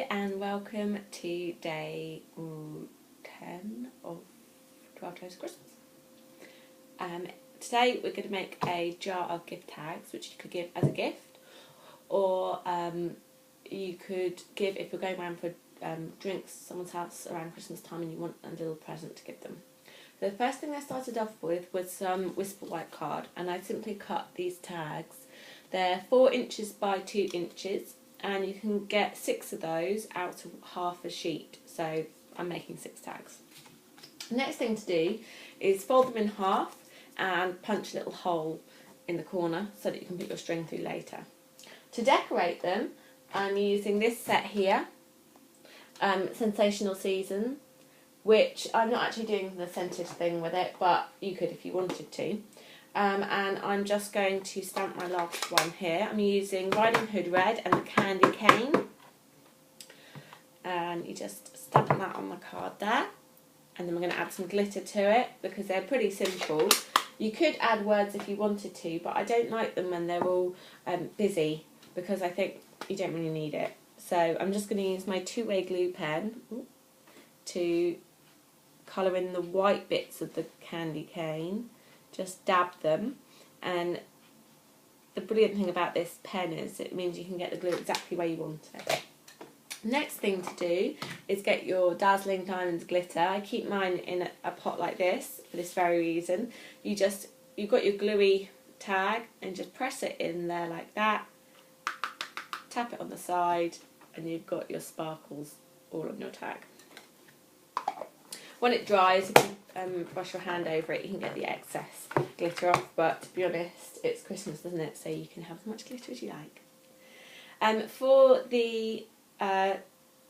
and welcome to day 10 of 12 Days of Christmas. Today we're going to make a jar of gift tags which you could give as a gift, or you could give if you're going around for drinks at someone's house around Christmas time and you want a little present to give them. So the first thing I started off with was some Whisper White card, and I simply cut these tags. They're 4 inches by 2 inches, and you can get 6 of those out of half a sheet, so I'm making 6 tags. The next thing to do is fold them in half and punch a little hole in the corner so that you can put your string through later. To decorate them, I'm using this set here, Sensational Season, which I'm not actually doing the scented thing with it, but you could if you wanted to. And I'm just going to stamp my last one here. I'm using Riding Hood Red and the Candy Cane. And you just stamp that on the card there. And then we're going to add some glitter to it because they're pretty simple. You could add words if you wanted to, but I don't like them when they're all busy because I think you don't really need it. So I'm just going to use my two-way glue pen to colour in the white bits of the candy cane. Just dab them, and the brilliant thing about this pen is it means you can get the glue exactly where you want it. Next thing to do is get your Dazzling Diamonds glitter. I keep mine in a pot like this for this very reason. You've got your gluey tag and just press it in there like that, tap it on the side, and you've got your sparkles all on your tag. When it dries, if you brush your hand over it, you can get the excess glitter off, but to be honest, it's Christmas, isn't it? So you can have as much glitter as you like. For the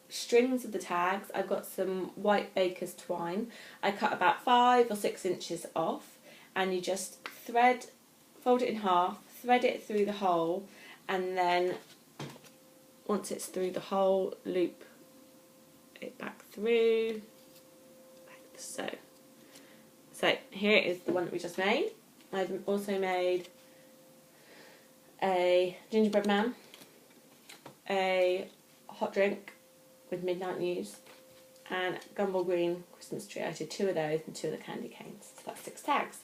strings of the tags, I've got some white baker's twine. I cut about 5 or 6 inches off, and you just fold it in half, thread it through the hole, and then once it's through the hole, loop it back through. So here is the one that we just made. I've also made a gingerbread man, a hot drink with midnight news, and gumball green Christmas tree. I did 2 of those and 2 of the candy canes. So that's 6 tags.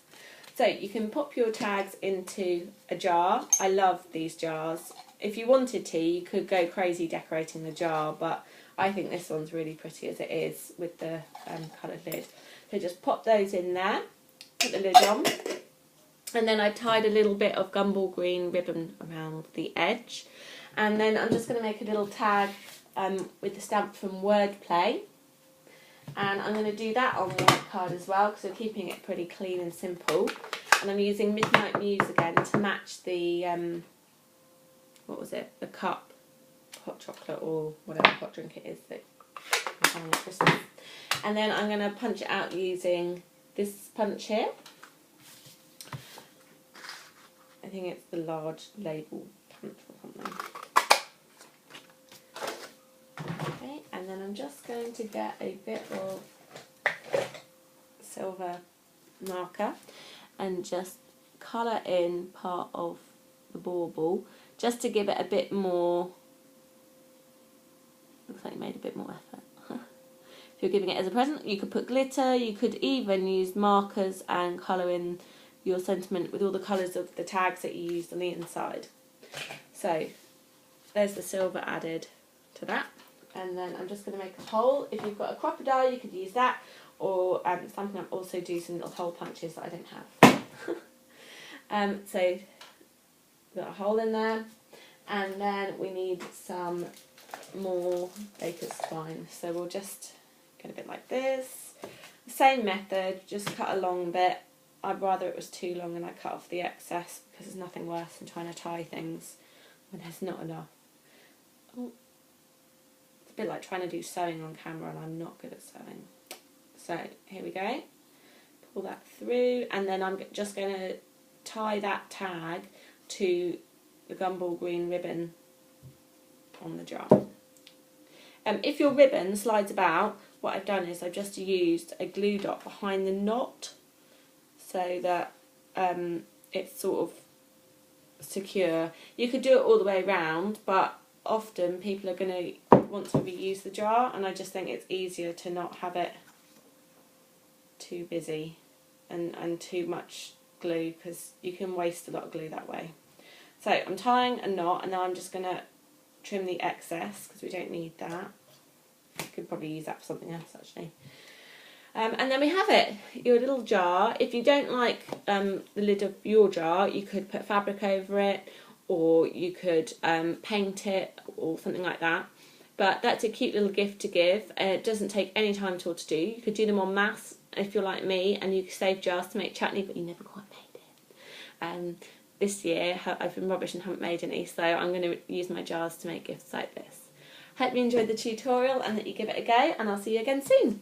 So you can pop your tags into a jar. I love these jars. If you wanted to, you could go crazy decorating the jar, but I think this one's really pretty as it is with the coloured lid. So just pop those in there, put the lid on, and then I tied a little bit of gumball green ribbon around the edge. And then I'm just going to make a little tag with the stamp from Wordplay. And I'm going to do that on white card as well because we're keeping it pretty clean and simple. And I'm using Midnight Muse again to match the, what was it, the cup, hot chocolate or whatever hot drink it is that I'm having at Christmas. And then I'm going to punch it out using this punch here. I think it's the large label punch or something. Okay, and then I'm just going to get a bit of silver marker and just colour in part of the bauble just to give it a bit more. Looks like you made a bit more effort. If you're giving it as a present, you could put glitter, you could even use markers and colour in your sentiment with all the colours of the tags that you used on the inside. So there's the silver added to that. And then I'm just going to make a hole. If you've got a crocodile, you could use that, or Stampin Up also do some little hole punches that I don't have. So got a hole in there, and then we need some more baker's twine. So we'll just get a bit like this. Same method, just cut a long bit. I'd rather it was too long and I cut off the excess because there's nothing worse than trying to tie things when there's not enough. Oh, it's a bit like trying to do sewing on camera, and I'm not good at sewing. So here we go. Pull that through, and then I'm just going to tie that tag to the gumball green ribbon on the jar. If your ribbon slides about, what I've done is I've just used a glue dot behind the knot so that it's sort of secure. You could do it all the way around, but often people are going to want to reuse the jar, and I just think it's easier to not have it too busy and too much glue, because you can waste a lot of glue that way. So I'm tying a knot, and now I'm just going to trim the excess because we don't need that. You could probably use that for something else actually. And then we have it, your little jar. If you don't like the lid of your jar, you could put fabric over it, or you could paint it or something like that. But that's a cute little gift to give. It doesn't take any time at all to do. You could do them en masse if you're like me, and you could save jars to make chutney, but you never quite made it. This year I've been rubbish and haven't made any, so I'm going to use my jars to make gifts like this. Hope you enjoyed the tutorial and that you give it a go, and I'll see you again soon.